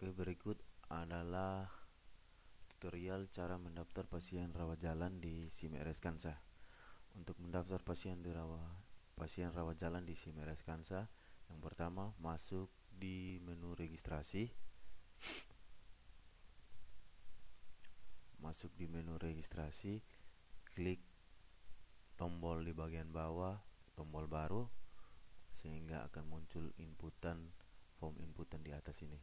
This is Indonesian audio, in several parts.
Oke, berikut adalah tutorial cara mendaftar pasien rawat jalan di SIM-RS Kansa. Untuk mendaftar pasien rawat jalan di SIM-RS Kansa, yang pertama masuk di menu registrasi. Masuk di menu registrasi, klik tombol di bagian bawah, tombol baru, sehingga akan muncul form inputan di atas ini.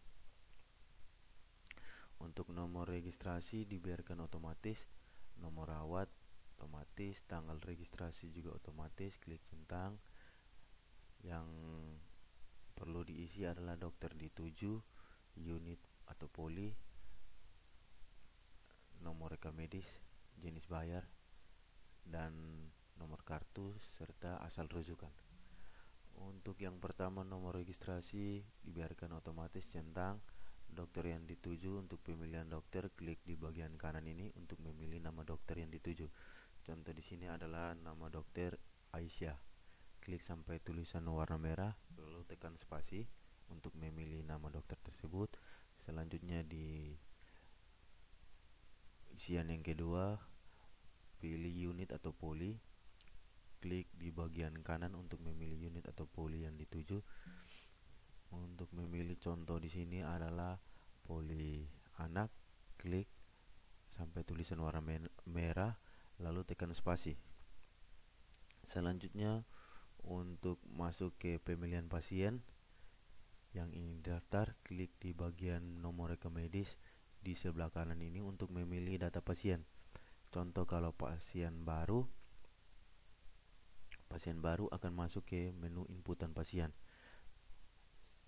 Untuk nomor registrasi dibiarkan otomatis, nomor rawat otomatis, tanggal registrasi juga otomatis. Klik centang. Yang perlu diisi adalah dokter dituju, unit atau poli, nomor rekam medis, jenis bayar, dan nomor kartu serta asal rujukan. Untuk yang pertama, nomor registrasi dibiarkan otomatis, centang. Dokter yang dituju, untuk pemilihan dokter klik di bagian kanan ini untuk memilih nama dokter yang dituju. Contoh di sini adalah nama dokter Aisyah. Klik sampai tulisan warna merah, lalu tekan spasi untuk memilih nama dokter tersebut. Selanjutnya di isian yang kedua, pilih unit atau poli. Klik di bagian kanan untuk memilih unit atau poli yang dituju. Untuk memilih contoh di sini adalah poli anak, klik sampai tulisan warna merah, lalu tekan spasi. Selanjutnya, untuk masuk ke pemilihan pasien yang ingin daftar, klik di bagian nomor rekam medis di sebelah kanan ini untuk memilih data pasien. Contoh, kalau pasien baru akan masuk ke menu inputan pasien,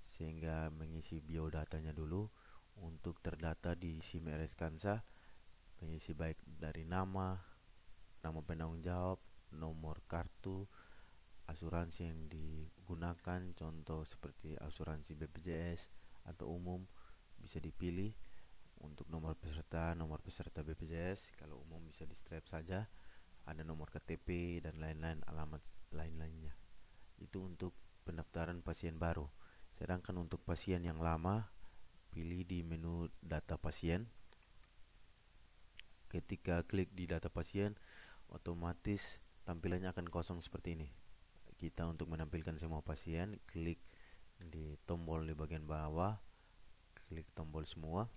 sehingga mengisi biodatanya dulu. Untuk terdata di SIM-RS Kansa, mengisi baik dari nama penanggung jawab, nomor kartu, asuransi yang digunakan, contoh seperti asuransi BPJS atau umum bisa dipilih. Untuk nomor peserta BPJS, kalau umum bisa di strap saja. Ada nomor KTP dan lain-lain, alamat lain-lainnya. Itu untuk pendaftaran pasien baru. Sedangkan untuk pasien yang lama, pilih di menu data pasien. Ketika klik di data pasien, otomatis tampilannya akan kosong seperti ini. Kita untuk menampilkan semua pasien, klik di tombol di bagian bawah, klik tombol semua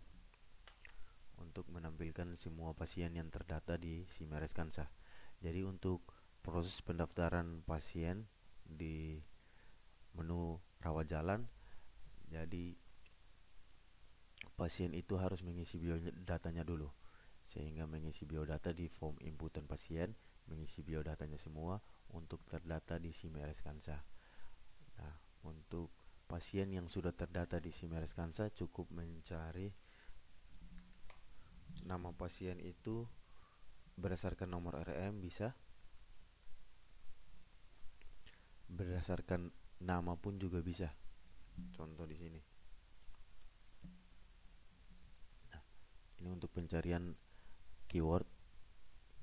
untuk menampilkan semua pasien yang terdata di SIM-RS Kansa. Jadi untuk proses pendaftaran pasien di menu rawat jalan, jadi pasien itu harus mengisi biodatanya dulu, sehingga mengisi biodata di form inputan pasien, mengisi biodatanya semua untuk terdata di SIM-RS Kansa. Nah, untuk pasien yang sudah terdata di SIM-RS Kansa, cukup mencari nama pasien itu berdasarkan nomor RM, bisa berdasarkan nama pun juga bisa. Contoh di sini. Nah, ini untuk pencarian keyword.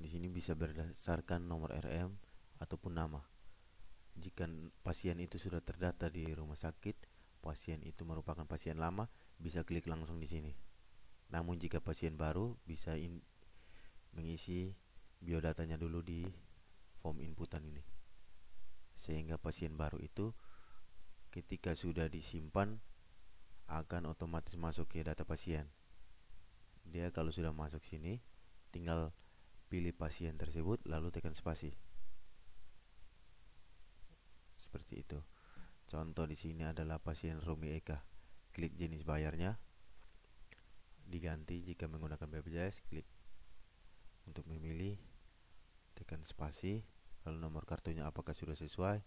Di sini bisa berdasarkan nomor RM ataupun nama. Jika pasien itu sudah terdata di rumah sakit, pasien itu merupakan pasien lama, bisa klik langsung di sini. Namun jika pasien baru, bisa mengisi biodatanya dulu di form inputan ini, sehingga pasien baru itu ketika sudah disimpan akan otomatis masuk ke data pasien. Dia kalau sudah masuk sini, tinggal pilih pasien tersebut lalu tekan spasi. Seperti itu. Contoh di sini adalah pasien Rumi Eka. Klik jenis bayarnya, diganti jika menggunakan BPJS, klik untuk memilih, tekan spasi, lalu nomor kartunya apakah sudah sesuai,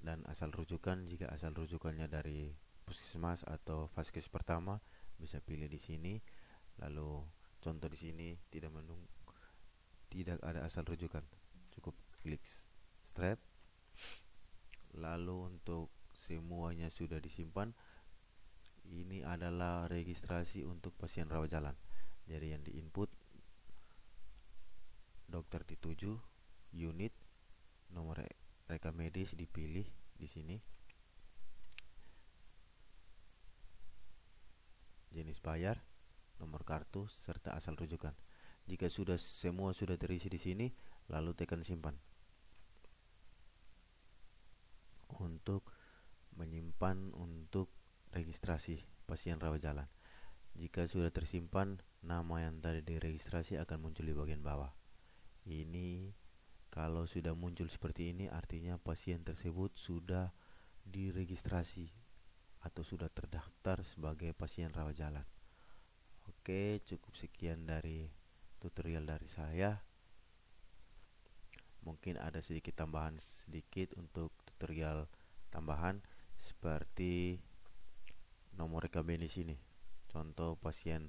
dan asal rujukan, jika asal rujukannya dari puskesmas atau vaskes pertama, bisa pilih di sini. Lalu contoh di sini tidak ada asal rujukan, cukup klik strap. Lalu untuk semuanya sudah disimpan. Ini adalah registrasi untuk pasien rawat jalan. Jadi yang diinput dokter dituju, unit, nomor rekam medis dipilih di sini. jenis bayar, nomor kartu, serta asal rujukan. Jika semua sudah terisi di sini, lalu tekan simpan. Untuk menyimpan untuk registrasi pasien rawat jalan. Jika sudah tersimpan, nama yang tadi diregistrasi akan muncul di bagian bawah. Ini kalau sudah muncul seperti ini artinya pasien tersebut sudah diregistrasi atau sudah terdaftar sebagai pasien rawat jalan. Oke, cukup sekian dari tutorial dari saya. Mungkin ada sedikit tambahan untuk tutorial tambahan seperti nomor RKB di sini. Contoh pasien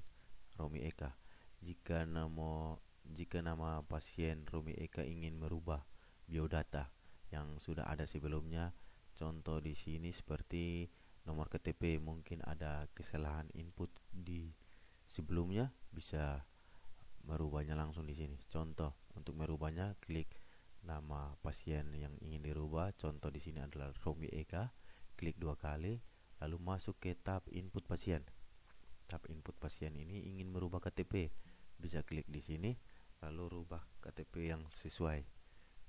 Romi Eka. Jika nama pasien Romi Eka ingin merubah biodata yang sudah ada sebelumnya, contoh di sini seperti nomor KTP, mungkin ada kesalahan input di sebelumnya, bisa merubahnya langsung di sini. Contoh untuk merubahnya, klik nama pasien yang ingin dirubah. Contoh di sini adalah Romi Eka. Klik 2 kali, lalu masuk ke tab input pasien. Tab input pasien ini ingin merubah KTP, bisa klik di sini, lalu rubah KTP yang sesuai.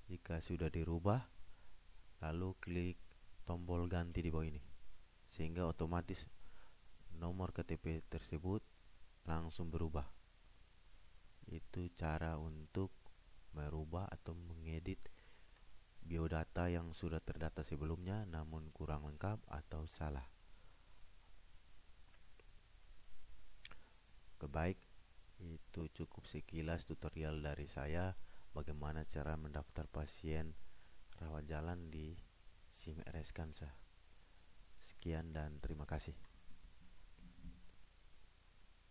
Jika sudah dirubah, lalu klik tombol ganti di bawah ini, sehingga otomatis nomor KTP tersebut langsung berubah. Itu cara untuk merubah atau mengedit biodata yang sudah terdata sebelumnya namun kurang lengkap atau salah. Baik, itu cukup sekilas tutorial dari saya bagaimana cara mendaftar pasien rawat jalan di SIM RS Kansa. Sekian dan terima kasih.